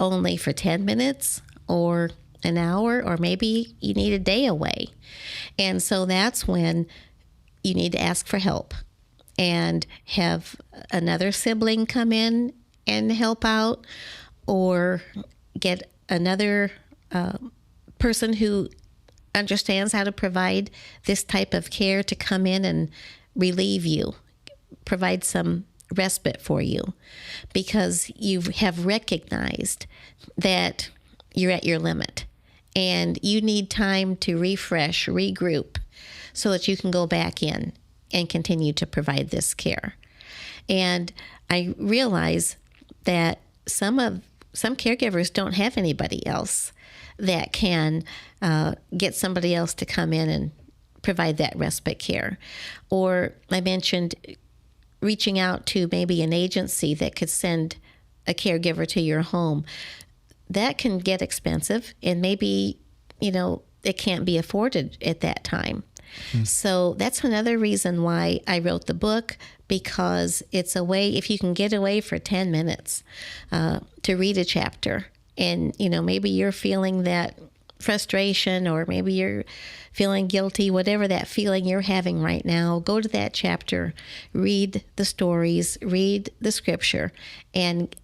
only for 10 minutes or an hour, or maybe you need a day away. And so that's when you need to ask for help and have another sibling come in and help out, or get another person who understands how to provide this type of care to come in and relieve you, provide some respite for you, because you have recognized that you're at your limit and you need time to refresh, regroup, so that you can go back in and continue to provide this care. And I realize that some caregivers don't have anybody else that can get somebody else to come in and provide that respite care. Or I mentioned reaching out to maybe an agency that could send a caregiver to your home. That can get expensive, and maybe, it can't be afforded at that time. So that's another reason why I wrote the book, because it's a way, if you can get away for 10 minutes to read a chapter, and, maybe you're feeling that frustration, or maybe you're feeling guilty, whatever that feeling you're having right now, go to that chapter, read the stories, read the scripture, and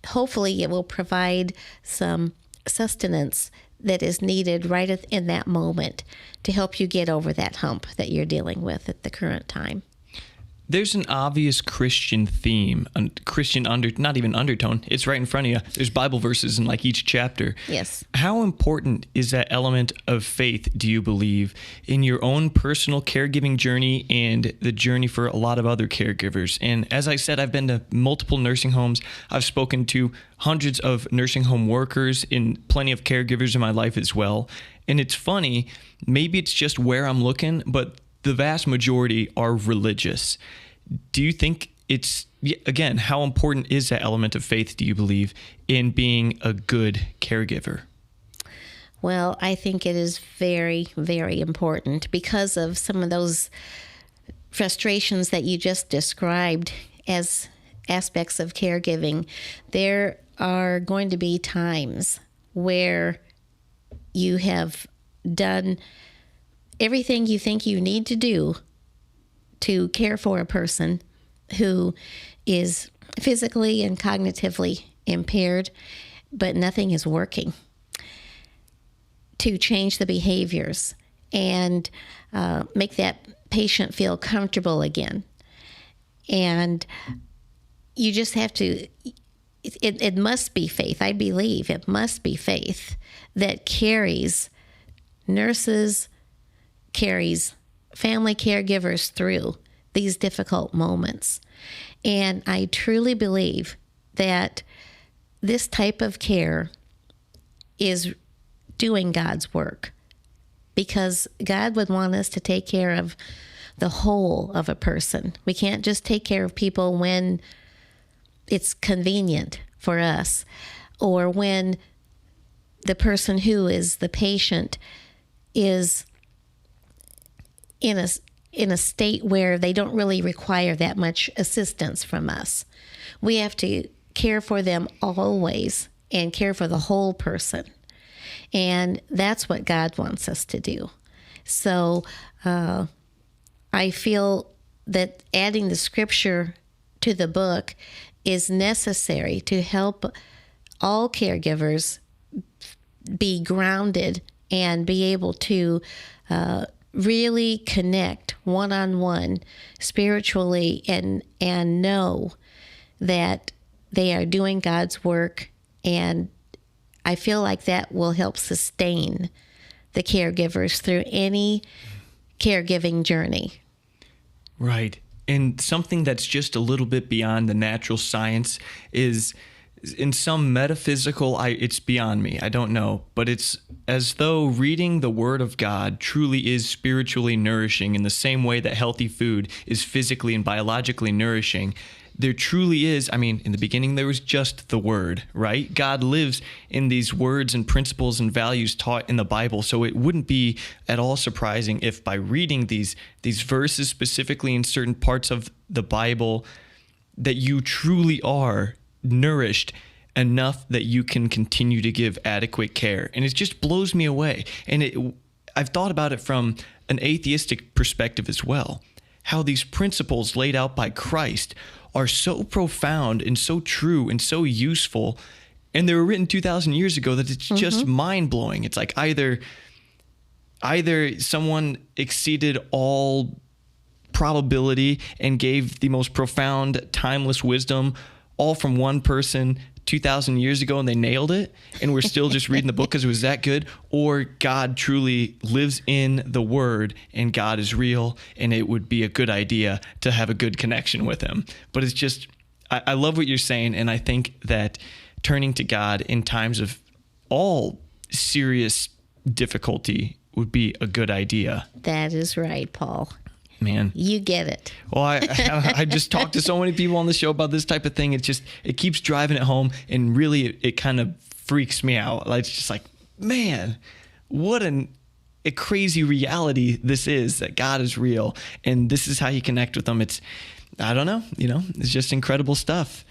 hopefully it will provide some sustenance that is needed right in that moment to help you get over that hump that you're dealing with at the current time. There's an obvious Christian theme, a Christian not even undertone. It's right in front of you. There's Bible verses in like each chapter. Yes. How important is that element of faith, do you believe, in your own personal caregiving journey and the journey for a lot of other caregivers? And as I said, I've been to multiple nursing homes. I've spoken to hundreds of nursing home workers and plenty of caregivers in my life as well. And it's funny, maybe it's just where I'm looking, but the vast majority are religious. Do you think again, how important is that element of faith, do you believe, in being a good caregiver? Well, I think it is very, very important because of some of those frustrations that you just described as aspects of caregiving. There are going to be times where you have done everything you think you need to do to care for a person who is physically and cognitively impaired, but nothing is working to change the behaviors and make that patient feel comfortable again. And you just have to, it must be faith. I believe it must be faith that carries nurses, carries family caregivers through these difficult moments. And I truly believe that this type of care is doing God's work, because God would want us to take care of the whole of a person. We can't just take care of people when it's convenient for us, or when the person who is the patient is in a state where they don't really require that much assistance from us. We have to care for them always and care for the whole person. And that's what God wants us to do. So I feel that adding the scripture to the book is necessary to help all caregivers be grounded and be able to really connect one-on-one spiritually and know that they are doing God's work. And I feel like that will help sustain the caregivers through any caregiving journey. Right. And something that's just a little bit beyond the natural science is, in some metaphysical, it's beyond me. I don't know. But it's as though reading the Word of God truly is spiritually nourishing in the same way that healthy food is physically and biologically nourishing. There truly is, in the beginning there was just the Word, right? God lives in these words and principles and values taught in the Bible. So it wouldn't be at all surprising if by reading these verses specifically in certain parts of the Bible that you truly are nourished enough that you can continue to give adequate care. And it just blows me away. And I've thought about it from an atheistic perspective as well, how these principles laid out by Christ are so profound and so true and so useful, and they were written 2,000 years ago, that it's just mind-blowing. It's like either someone exceeded all probability and gave the most profound, timeless wisdom all from one person 2,000 years ago, and they nailed it, and we're still just reading the book because it was that good, or God truly lives in the Word and God is real, and it would be a good idea to have a good connection with Him. But it's just, I love what you're saying, and I think that turning to God in times of all serious difficulty would be a good idea. That is right, Paul. Man, you get it. Well, I just talked to so many people on the show about this type of thing. It keeps driving it home, and really it kind of freaks me out. It's just like, man, what a crazy reality this is, that God is real, and this is how you connect with Him. I don't know, it's just incredible stuff.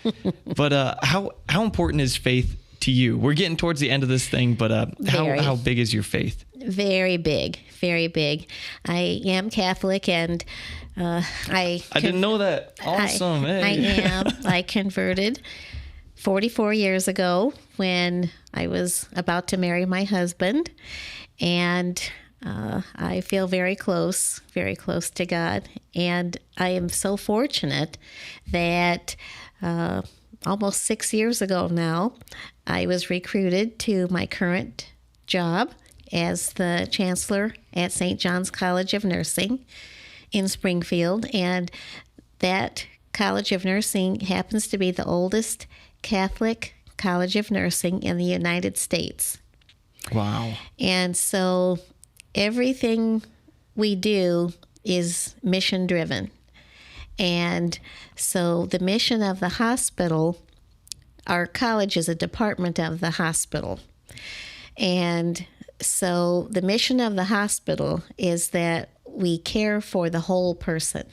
But how important is faith to you? We're getting towards the end of this thing, but how big is your faith? Very big, very big. I am Catholic, and I didn't know that. Awesome. I am. I converted 44 years ago when I was about to marry my husband, and I feel very close to God. And I am so fortunate that almost 6 years ago now, I was recruited to my current job as the chancellor at St. John's College of Nursing in Springfield. And that College of Nursing happens to be the oldest Catholic College of Nursing in the United States. Wow. And so everything we do is mission driven. And so the mission of the hospital, our college is a department of the hospital. And so the mission of the hospital is that we care for the whole person,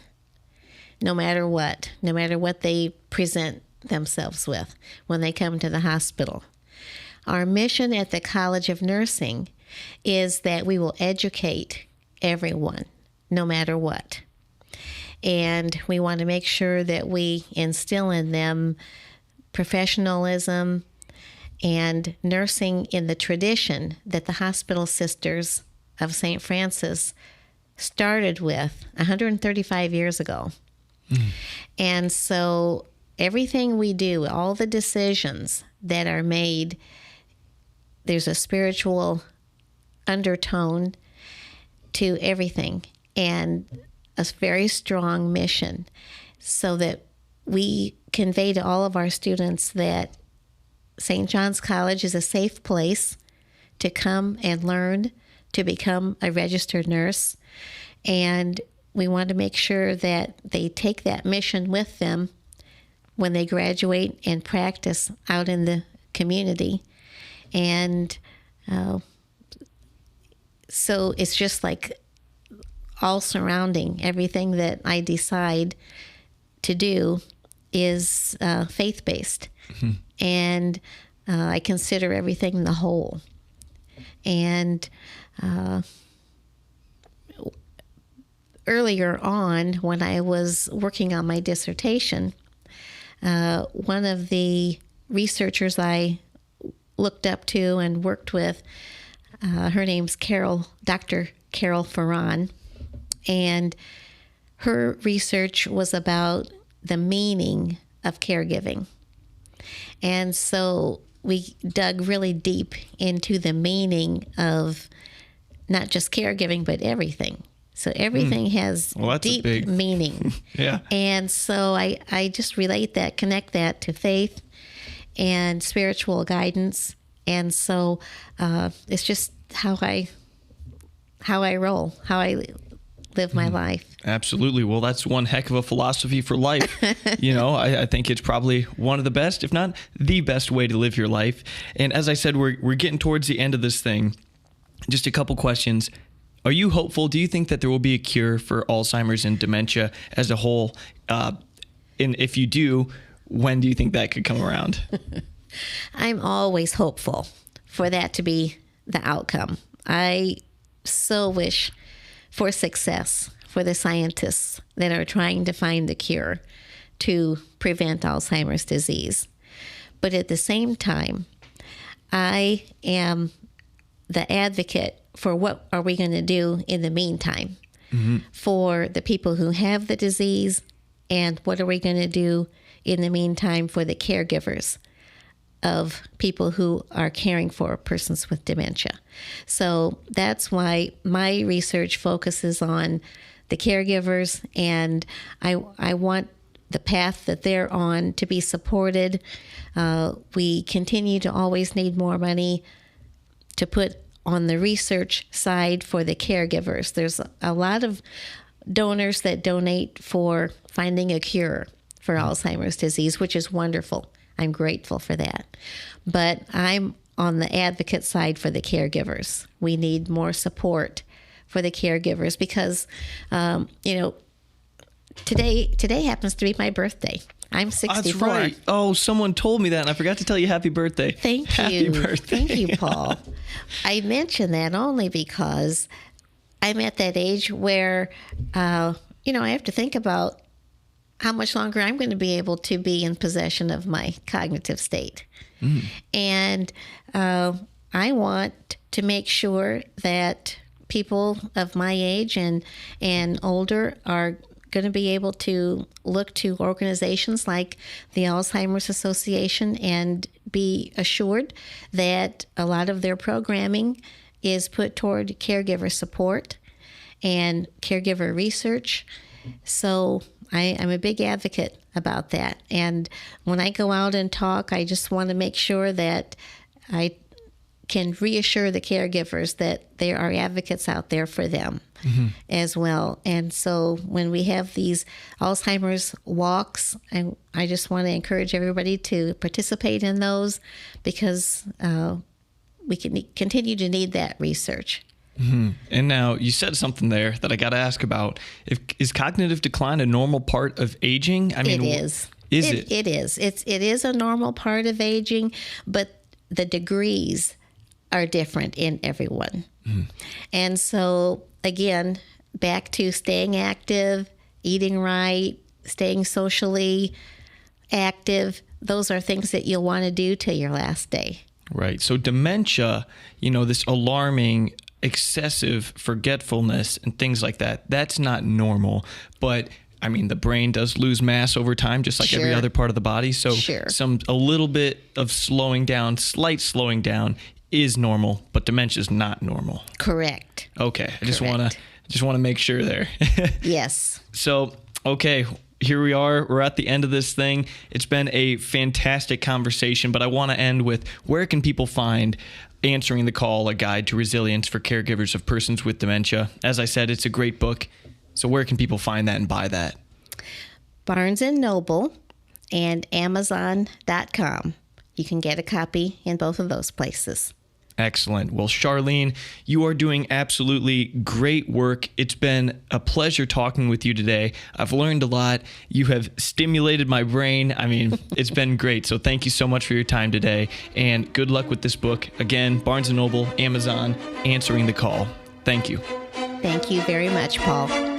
no matter what they present themselves with when they come to the hospital. Our mission at the College of Nursing is that we will educate everyone, no matter what. And we want to make sure that we instill in them professionalism and nursing in the tradition that the Hospital Sisters of St. Francis started with 135 years ago. And so everything we do, all the decisions that are made, there's a spiritual undertone to everything, and a very strong mission, so that we convey to all of our students that St. John's College is a safe place to come and learn to become a registered nurse. And we want to make sure that they take that mission with them when they graduate and practice out in the community. And so it's just like all surrounding everything that I decide to do is faith-based. And I consider everything the whole. And earlier on, when I was working on my dissertation, one of the researchers I looked up to and worked with, her name's Dr. Carol Ferran, and her research was about the meaning of caregiving. And so we dug really deep into the meaning of not just caregiving, but everything. So everything has deep meaning. Yeah. And so I just connect that to faith and spiritual guidance. And so it's just how I roll, how I live my life. Absolutely. Well, that's one heck of a philosophy for life. I think it's probably one of the best, if not the best way to live your life. And as I said, we're getting towards the end of this thing. Just a couple questions. Are you hopeful? Do you think that there will be a cure for Alzheimer's and dementia as a whole? And if you do, when do you think that could come around? I'm always hopeful for that to be the outcome. I so wish for success for the scientists that are trying to find the cure to prevent Alzheimer's disease. But at the same time, I am the advocate for what are we going to do in the meantime for the people who have the disease, and what are we going to do in the meantime for the caregivers of people who are caring for persons with dementia. So that's why my research focuses on the caregivers, and I want the path that they're on to be supported. We continue to always need more money to put on the research side for the caregivers. There's a lot of donors that donate for finding a cure for Alzheimer's disease, which is wonderful. I'm grateful for that. But I'm on the advocate side for the caregivers. We need more support for the caregivers because, today happens to be my birthday. I'm 64. That's right. Oh, someone told me that, and I forgot to tell you happy birthday. Thank you. Happy birthday. Thank you, Paul. I mention that only because I'm at that age where, I have to think about how much longer I'm going to be able to be in possession of my cognitive state. And I want to make sure that people of my age and older are going to be able to look to organizations like the Alzheimer's Association and be assured that a lot of their programming is put toward caregiver support and caregiver research. So I'm a big advocate about that. And when I go out and talk, I just want to make sure that I can reassure the caregivers that there are advocates out there for them as well. And so when we have these Alzheimer's walks, I just want to encourage everybody to participate in those because we can continue to need that research. And now you said something there that I got to ask about. Is cognitive decline a normal part of aging? I mean, it is. Is it? It is. It is a normal part of aging, but the degrees are different in everyone. And so, again, back to staying active, eating right, staying socially active. Those are things that you'll want to do till your last day. Right. So dementia, this alarming excessive forgetfulness and things like that, that's not normal. But I mean, the brain does lose mass over time, just like every Sure. other part of the body. So Sure. a little bit of slowing down, slight slowing down is normal, but dementia is not normal. Correct. Okay. I just Correct. want to make sure there. Yes. So, okay, here we are. We're at the end of this thing. It's been a fantastic conversation, but I want to end with, where can people find Answering the Call, a guide to resilience for caregivers of persons with dementia? As I said, it's a great book. So where can people find that and buy that? Barnes & Noble and Amazon.com. You can get a copy in both of those places. Excellent. Well, Charlene, you are doing absolutely great work. It's been a pleasure talking with you today. I've learned a lot. You have stimulated my brain. I mean, it's been great. So thank you so much for your time today, and good luck with this book. Again, Barnes & Noble, Amazon, Answering the Call. Thank you. Thank you very much, Paul.